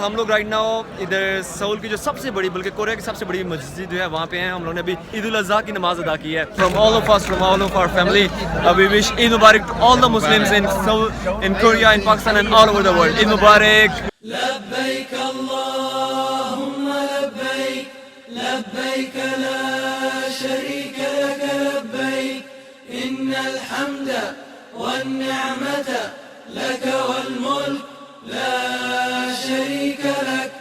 हम लोग right now इधर सऊल की जो सबसे बड़ी बल्कि कोरिया की सबसे बड़ी मस्जिद जो है वहाँ पे हैं। हम लोगों ने अभी ईद उल अज़हा की नमाज अदा की है। From all of us, from all of our family, we wish Eid Mubarak to all the Muslims in Seoul, in Korea, in Pakistan and all over the world. Eid Mubarak. लब्बैक अल्लाहुम्मा लब्बैक, लब्बैक ला शरीक लक लब्बैक, इन्नल हम्द वन निअमत लक वल मुल्क ला शरीक लक।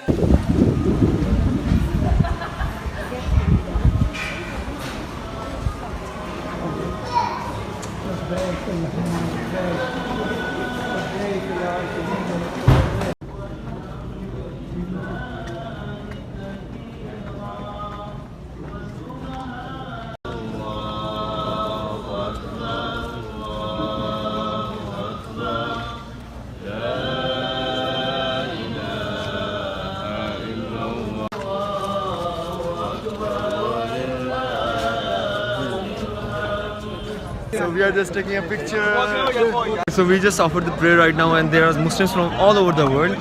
So we are just taking a picture. So we just offered the prayer right now, and there are Muslims from all over the world.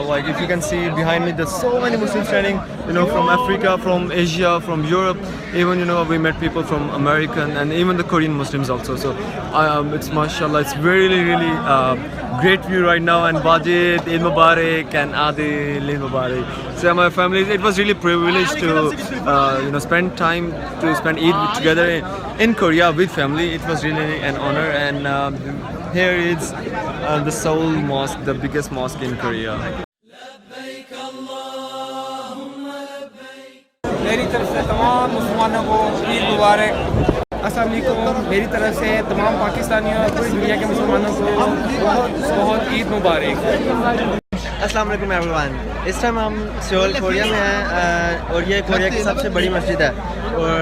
Like if you can see behind me, there's so many Muslims standing. You know, from Africa, from Asia, from Europe. Even we met people from American and even the Korean Muslims also. So it's mashallah, it's really great view right now. And Wajid, Eid Mubarak, and Adil, Eid Mubarak. So my family, it was really privileged to spend time to spend Eid together in Korea with family. It was really an honor. And here is the Seoul Mosque, the biggest mosque in Korea. मेरी तरफ से तमाम मुसलमानों को ईद मुबारक। अस्सलाम वालेकुम। मेरी तरफ से तमाम पाकिस्तानियों और पूरी दुनिया के मुसलमानों को बहुत बहुत ईद मुबारक। अस्सलाम वालेकुम एवरीवन। इस टाइम हम सियोल कोरिया में हैं और ये कोरिया की सबसे बड़ी मस्जिद है और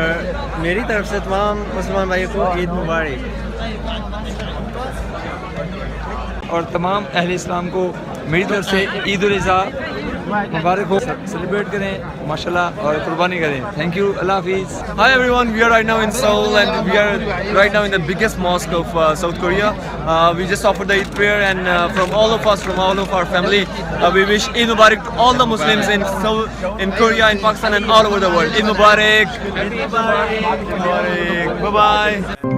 मेरी तरफ से तमाम मुसलमान भाइयों को ईद मुबारक। और तमाम अहले इस्लाम को मेरी तरफ से ईद उल अज़हा मुबारक हो। सेलिब्रेट करें माशाल्लाह और कुर्बानी करें। थैंक यू, अल्लाह हाफिज़। Hi everyone, we are right now in Seoul and we are right now in the biggest mosque of South Korea. We just offered the Eid prayer and from all of us, from all of our family, we wish Eid Mubarak to all the Muslims in Seoul, in Korea, in Pakistan and all over the world. Eid Mubarak. Eid Mubarak. Bye bye.